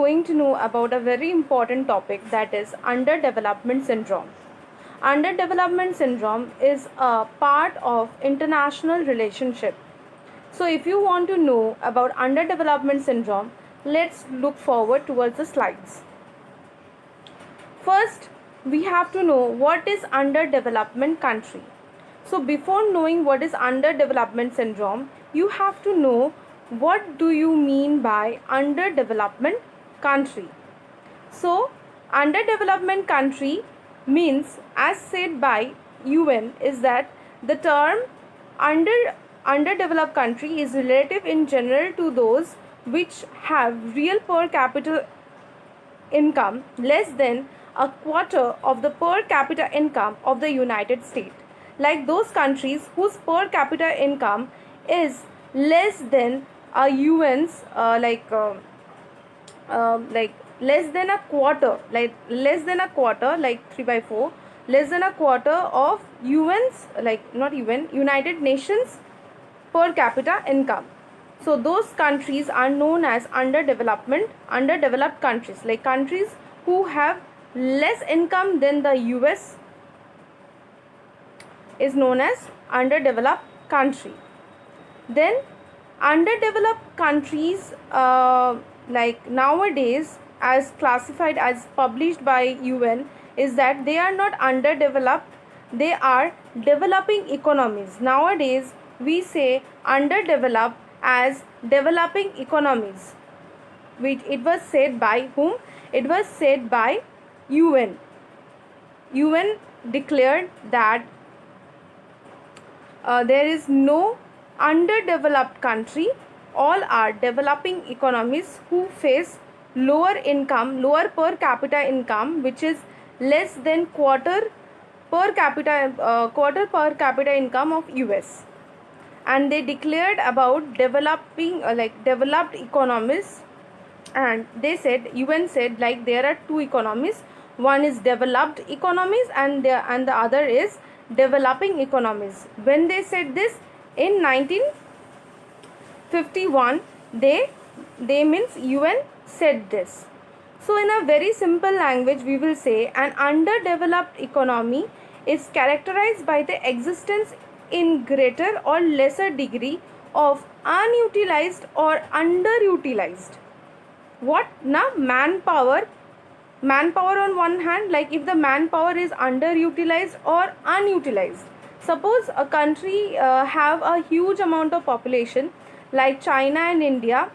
going to know about a very important topic, that is underdevelopment syndrome. Underdevelopment syndrome is a part of international relationship. So if you want to know about underdevelopment syndrome, let's look forward towards the slides. First, we have to know what is underdevelopment country. So before knowing what is underdevelopment syndrome, you have to know what do you mean by underdevelopment country. So underdevelopment country means, as said by UN, is that the term underdeveloped country is relative in general to those which have real per capita income less than a quarter of the per capita income of the United States. Like those countries whose per capita income is less than a UN's like less than a quarter, like 3/4, less than a quarter of UN's, like not UN, United Nations per capita income. So those countries are known as underdeveloped countries, like countries who have less income than the US is known as underdeveloped country. Then underdeveloped countries, like nowadays as classified as published by UN, is that they are not underdeveloped, they are developing economies. Nowadays we say underdeveloped as developing economies, which it was said by whom? It was said by UN. UN declared that there is no underdeveloped country, all are developing economies who face lower per capita income, which is less than quarter per capita income of US. And they declared about developing developed economies, and they said, UN said, like there are two economies, one is developed economies and the other is developing economies. When they said this in 1951, they means UN said this. So in a very simple language we will say an underdeveloped economy is characterized by the existence in greater or lesser degree of unutilized or underutilized manpower on one hand, like if the manpower is underutilized or unutilized. Suppose a country have a huge amount of population like China and India,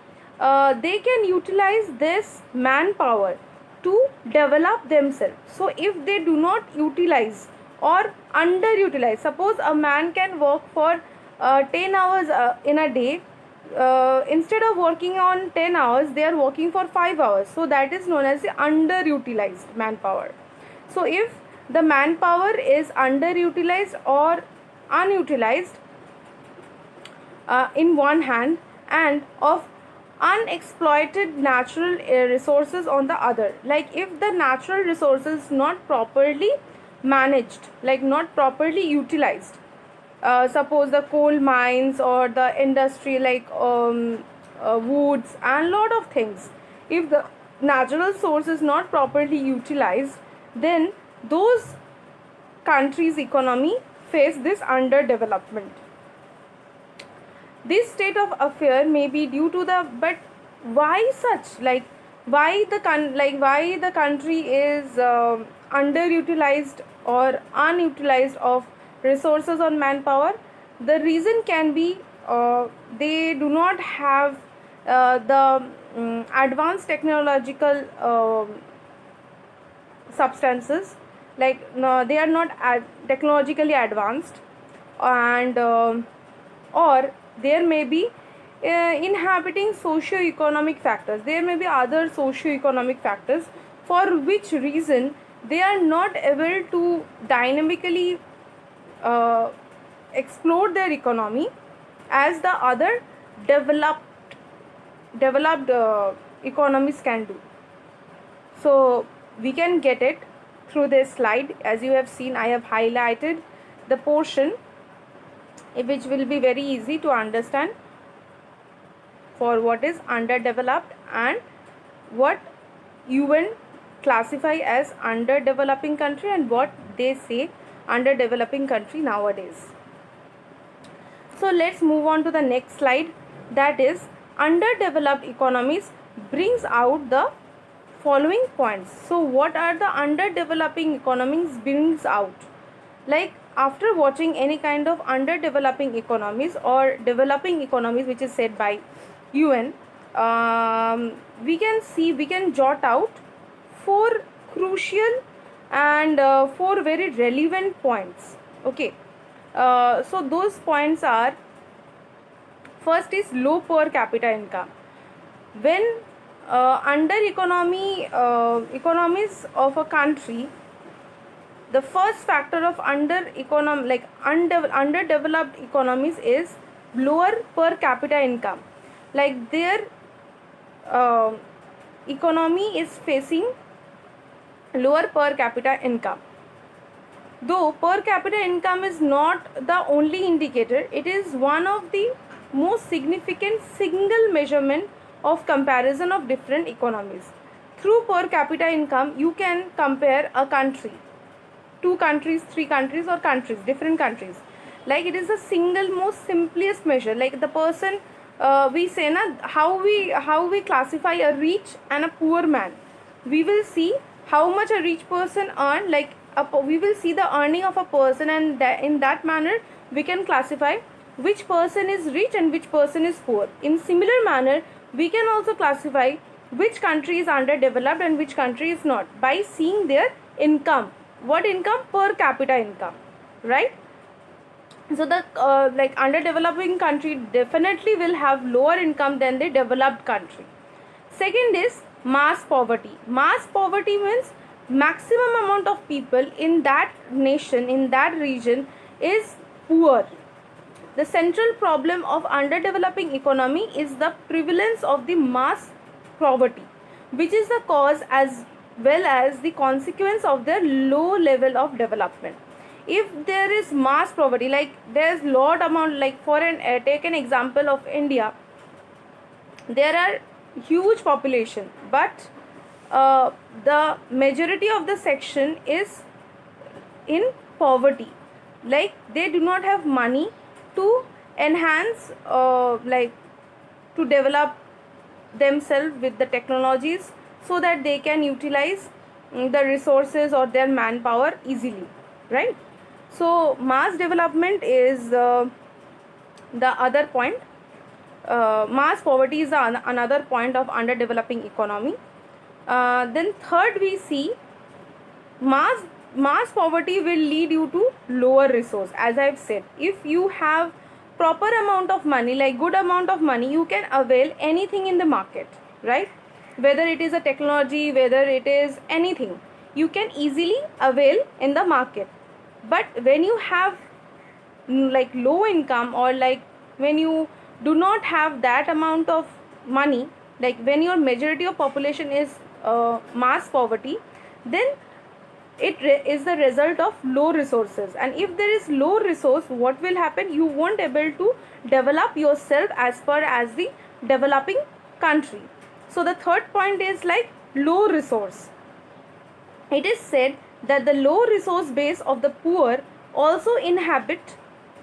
they can utilize this manpower to develop themselves. So if they do not utilize or underutilize, suppose a man can work for 10 hours in a day, instead of working on 10 hours they are working for 5 hours, so that is known as the underutilized manpower. So if the manpower is underutilized or unutilized in one hand, and of unexploited natural resources on the other, like if the natural resources not properly managed, like not properly utilized, suppose the coal mines or the industry like woods and lot of things, if the natural source is not properly utilized, then those countries' economy face this underdevelopment. This state of affair may be due to the, but why such, like why the country is underutilized or unutilized of resources on manpower? The reason can be they do not have the advanced technological substances, like no, they are not technologically advanced, and or there may be inhabiting socio-economic factors, there may be other socio-economic factors for which reason they are not able to dynamically explore their economy as the other developed economies can do. So we can get it through this slide. As you have seen, I have highlighted the portion which will be very easy to understand for what is underdeveloped and what UN classify as underdeveloping country and what they say underdeveloping country nowadays. So let's move on to the next slide, that is underdeveloped economies brings out the following points. So what are the underdeveloping economies brings out? Like after watching any kind of underdeveloping economies or developing economies which is said by UN, we can jot out four crucial and four very relevant points. Okay, so those points are, first is low per capita income. When under economies of a country, the first factor of underdeveloped economies is lower per capita income. Like their economy is facing lower per capita income. Though per capita income is not the only indicator, it is one of the most significant single measurement of comparison of different economies. Through per capita income, you can compare a country, 2 countries, 3 countries, or countries, different countries. Like it is the single most simplest measure. Like the person, we say na, how we classify a rich and a poor man. We will see how much a rich person earn. Like we will see the earning of a person, and in that manner we can classify which person is rich and which person is poor. In similar manner, we can also classify which country is underdeveloped and which country is not by seeing their income. What income? Per capita income, right? So the like underdeveloping country definitely will have lower income than the developed country. Second is mass poverty. Mass poverty means maximum amount of people in that nation, in that region is poor. The central problem of underdeveloping economy is the prevalence of the mass poverty, which is the cause as well as the consequence of their low level of development. If there is mass poverty, like there is lot amount, like for an take an example of India, there are huge population, but the majority of the section is in poverty. Like they do not have money to enhance like to develop themselves with the technologies so that they can utilize the resources or their manpower easily, right? So mass development is the other point. Mass poverty is another point of underdeveloping economy. Then third, we see mass poverty will lead you to lower resource. As I've said, if you have proper amount of money, like good amount of money, you can avail anything in the market, right? Whether it is a technology, whether it is anything, you can easily avail in the market. But when you have like low income, or like when you do not have that amount of money, like when your majority of population is mass poverty, then it is the result of low resources. And if there is low resource, what will happen? You won't able to develop yourself as per as the developing country. So the third point is like low resource. It is said that the low resource base of the poor also inhabit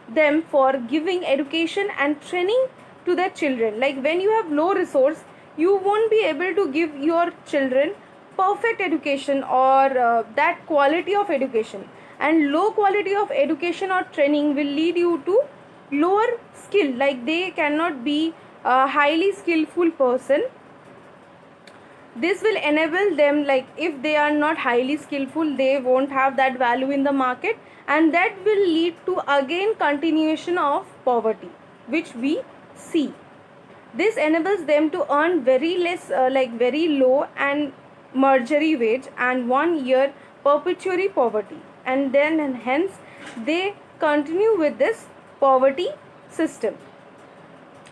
them for giving education and training to their children. Like when you have low resource, you won't be able to give your children perfect education or that quality of education. And low quality of education or training will lead you to lower skill. Like they cannot be a highly skillful person. This will enable them, like if they are not highly skillful, they won't have that value in the market, and that will lead to again continuation of poverty, which we see. This enables them to earn very less, like very low and marginal wage and 1 year perpetually poverty, and then and hence they continue with this poverty system.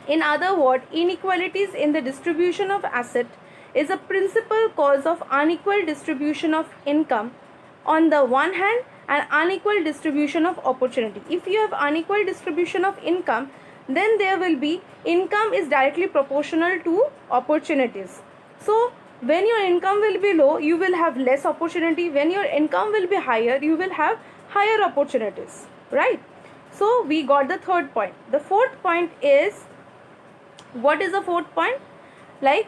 In other words, inequalities in the distribution of asset is a principal cause of unequal distribution of income on the one hand and unequal distribution of opportunity. If you have unequal distribution of income, then there will be income is directly proportional to opportunities. So When your income will be low, you will have less opportunity. When your income will be higher, you will have higher opportunities, right? So we got the third point. The fourth point is, what is the fourth point? Like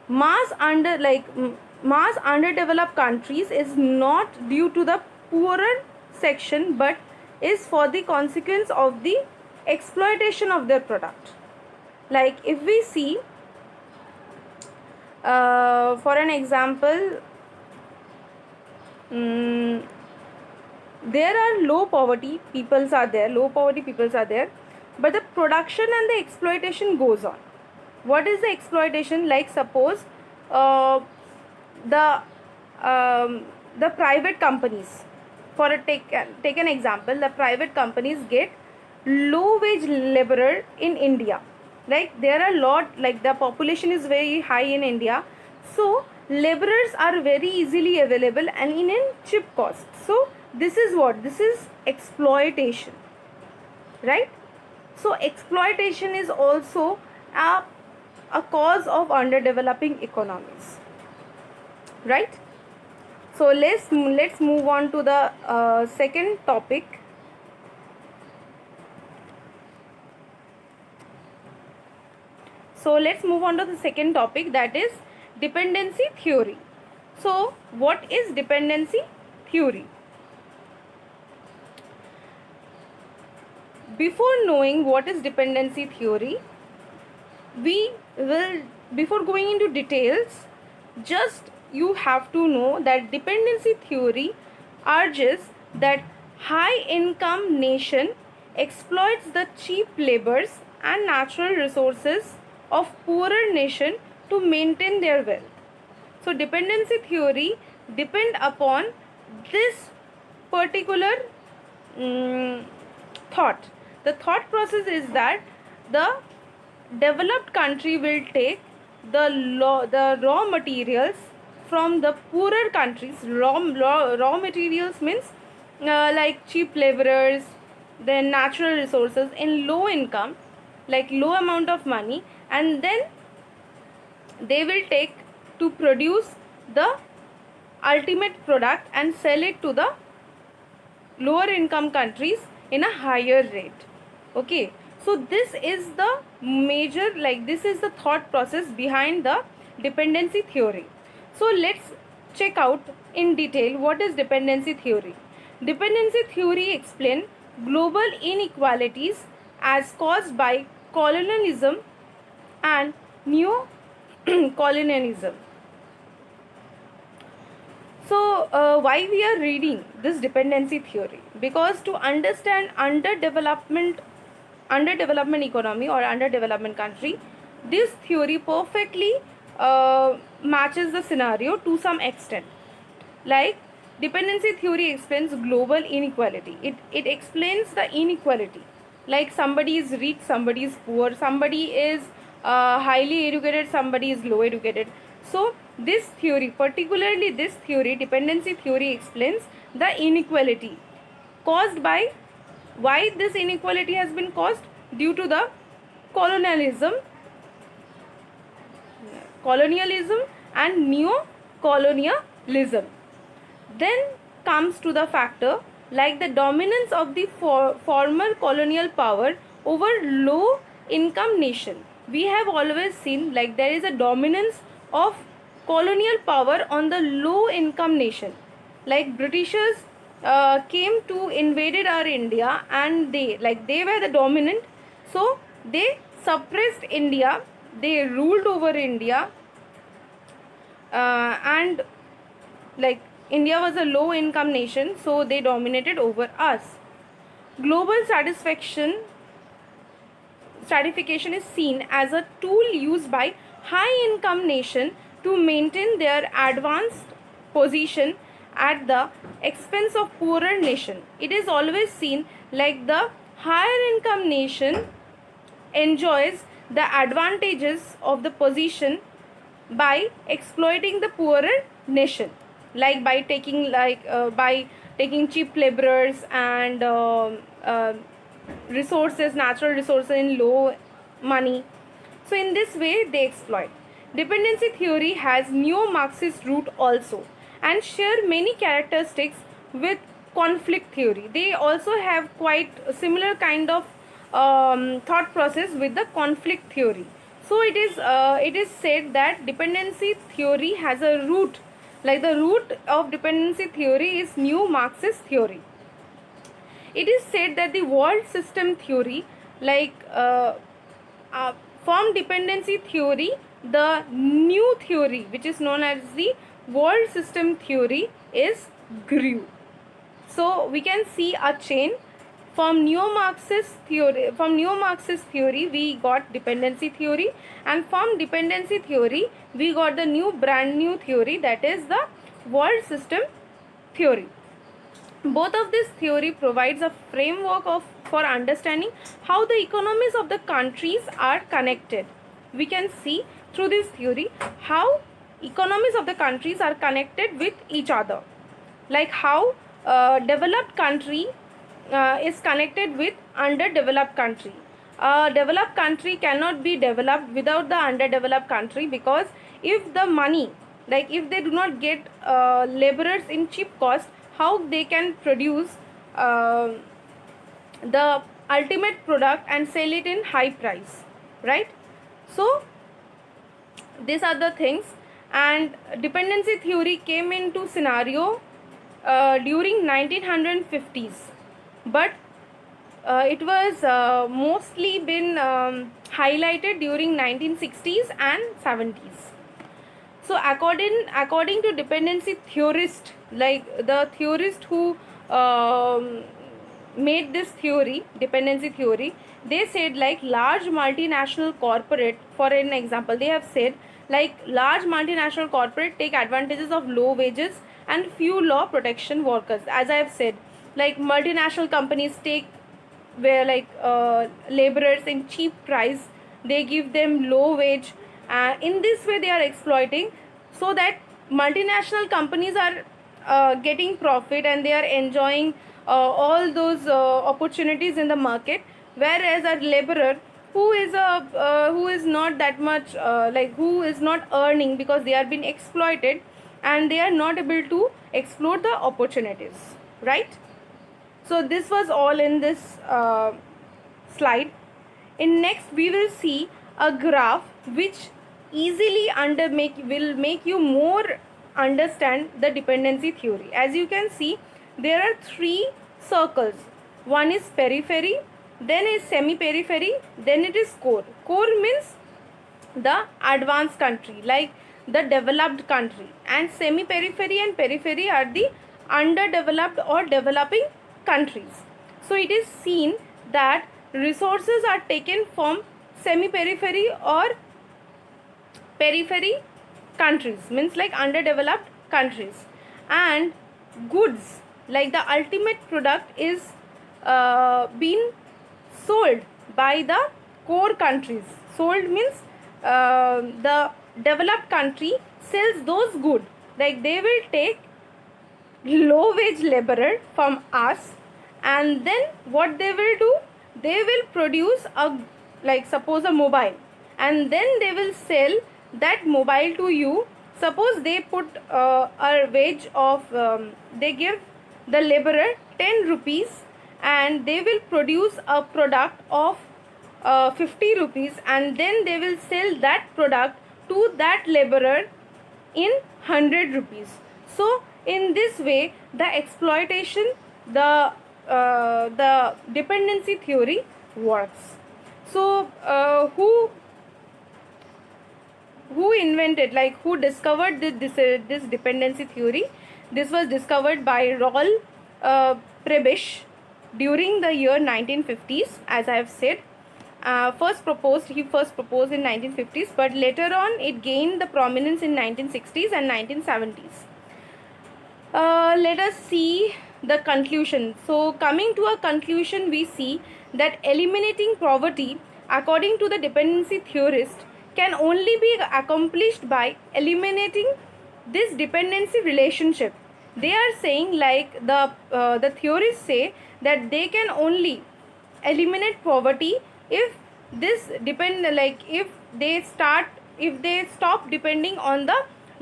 mass underdeveloped countries is not due to the poorer section, but is for the consequence of the exploitation of their product. Like if we see, for an example, there are low poverty peoples are there, but the production and the exploitation goes on. What is the exploitation? Like suppose the private companies, take an example, the private companies get low wage laborer in India. Like there are a lot, like the population is very high in India, so laborers are very easily available and in cheap cost. So this is exploitation, right? So exploitation is also a cause of underdeveloping economies, right? So let's move on to the second topic. So let's move on to the second topic, that is dependency theory. So what is dependency theory? Before knowing what is dependency theory, before going into details, just you have to know that dependency theory urges that high income nation exploits the cheap labors and natural resources of poorer nation to maintain their wealth. So dependency theory depend upon this particular thought. The thought process is that the developed country will take the raw materials from the poorer countries. Raw materials means like cheap laborers, then natural resources in low income, like low amount of money, and then they will take to produce the ultimate product and sell it to the lower income countries in a higher rate. Okay, so this is the major, like this is the thought process behind the dependency theory. So let's check out in detail what is dependency theory. Dependency theory explains global inequalities as caused by colonialism and neo-colonialism. So why we are reading this dependency theory? Because to understand underdevelopment economy or underdevelopment country, this theory perfectly matches the scenario to some extent. Like dependency theory explains global inequality. It explains the inequality. Like somebody is rich, somebody is poor, somebody is highly educated, somebody is low educated. So this theory, particularly this theory, dependency theory, explains the inequality caused by, why this inequality has been caused? Due to the colonialism and neo-colonialism. Then comes to the factor like the dominance of the former colonial power over low income nation. We have always seen like there is a dominance of colonial power on the low income nation. Like Britishers came to invaded our India, and they were the dominant, so they suppressed India, they ruled over India, and like India was a low income nation, so they dominated over us. Global stratification is seen as a tool used by high income nation to maintain their advanced position at the expense of poorer nation. It is always seen like the higher income nation enjoys the advantages of the position by exploiting the poorer nation, like by taking cheap laborers and natural resources in low money. So in this way they exploit. Dependency theory has neo-Marxist root also and share many characteristics with conflict theory. They also have quite a similar kind of thought process with the conflict theory. So it is said that dependency theory has a root, like the root of dependency theory is neo-Marxist theory. It is said that the world system theory, like from dependency theory, the new theory which is known as the world system theory is grew. So we can see a chain from neo-Marxist theory. From neo-Marxist theory we got dependency theory, and from dependency theory we got the brand new theory, that is the world system theory. Both of this theory provides a framework for understanding how the economies of the countries are connected. We can see through this theory how economies of the countries are connected with each other, like how developed country is connected with underdeveloped country. A developed country cannot be developed without the underdeveloped country, because if the money, like if they do not get laborers in cheap cost, how they can produce the ultimate product and sell it in high price, right? So these are the things. And dependency theory came into scenario during 1950s, but it was mostly been highlighted during 1960s and 70s. So according to dependency theorist, like the theorist who made this theory, dependency theory, they said like large multinational corporate, for an example, they have said like large multinational corporate take advantages of low wages and few law protection workers. As I have said, like multinational companies take where like laborers in cheap price, they give them low wage. In this way they are exploiting, so that multinational companies are getting profit and they are enjoying all those opportunities in the market, whereas a laborer who is not that much who is not earning, because they are being exploited and they are not able to explore the opportunities, right? So this was all in this slide. In next we will see a graph which easily will make you more understand the dependency theory. As you can see, there are three circles. One is periphery, then is semi-periphery, then it is core. Core means the advanced country, like the developed country, and semi-periphery and periphery are the underdeveloped or developing countries. So it is seen that resources are taken from semi-periphery or periphery countries, means like underdeveloped countries, and goods, like the ultimate product is being sold by the core countries. Sold means the developed country sells those goods, like they will take low wage laborer from us, and then what they will do, they will produce a, like suppose a mobile, and then they will sell that mobile to you. Suppose they put a wage of they give the laborer 10 rupees, and they will produce a product of 50 rupees, and then they will sell that product to that laborer in 100 rupees. So in this way the exploitation, the dependency theory works. So who invented, like who discovered this dependency theory? This was discovered by Raoul Prebisch during the year 1950s, as I have said. He first proposed in 1950s, but later on it gained the prominence in 1960s and 1970s. Let us see the conclusion. So coming to a conclusion, we see that eliminating poverty, according to the dependency theorist, can only be accomplished by eliminating this dependency relationship. They are saying, like the theorists say, that they can only eliminate poverty if this if they start if they stop depending on the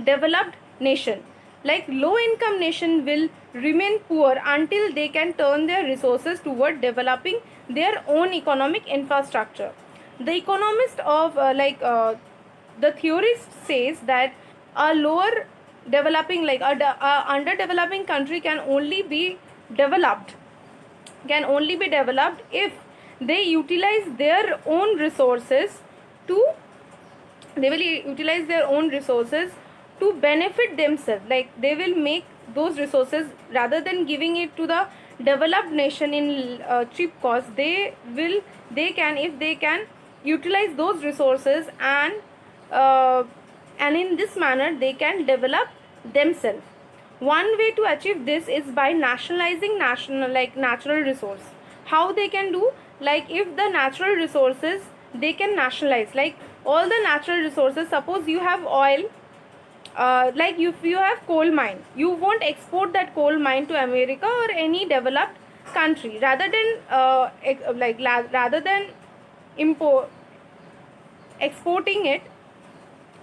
developed nation. Like low income nation will remain poor until they can turn their resources toward developing their own economic infrastructure. The economist of the theorist says that a lower developing, like a underdeveloping country can only be developed if they utilize their own resources to to benefit themselves. Like they will make those resources, rather than giving it to the developed nation in cheap cost, if they can utilize those resources, and in this manner they can develop themselves. One way to achieve this is by nationalizing natural resource. How they can do? Like if the natural resources, they can nationalize, like all the natural resources. Suppose you have oil, like if you have coal mine, you won't export that coal mine to America or any developed country. Rather than exporting it,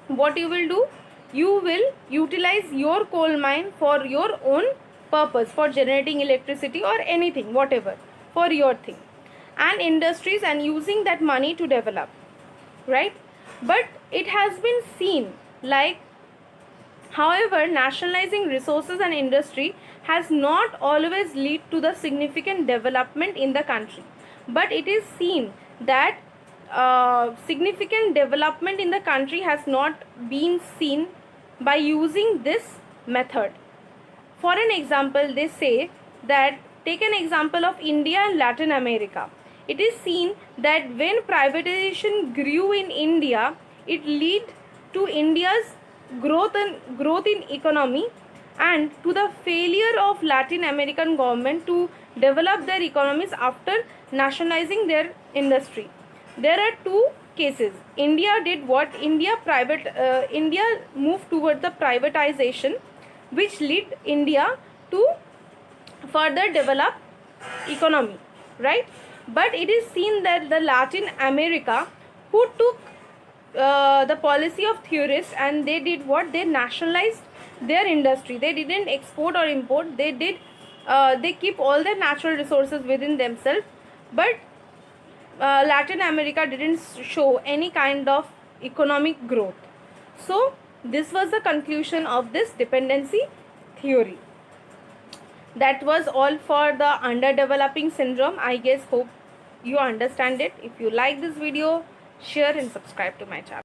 what you will do? You will utilize your coal mine for your own purpose, for generating electricity or anything, whatever, for your thing, and industries, and using that money to develop, right? But it has been seen, like, however, nationalizing resources and industry has not always lead to the significant development in the country. But it is seen that significant development in the country has not been seen by using this method. For an example, they say that, take an example of India and Latin America. It is seen that when privatization grew in India, it led to India's growth in economy, and to the failure of Latin American government to develop their economies after nationalizing their industry. There are two cases. India did what? India moved toward the privatization, which led India to further develop economy, right? But it is seen that the Latin America, who took the policy of theorists, and they did what? They nationalized their industry. They didn't export or import. They keep all their natural resources within themselves. But Latin America didn't show any kind of economic growth. So this was the conclusion of this dependency theory. That was all for the underdeveloping syndrome. I guess, hope you understand it. If you like this video, share and subscribe to my channel.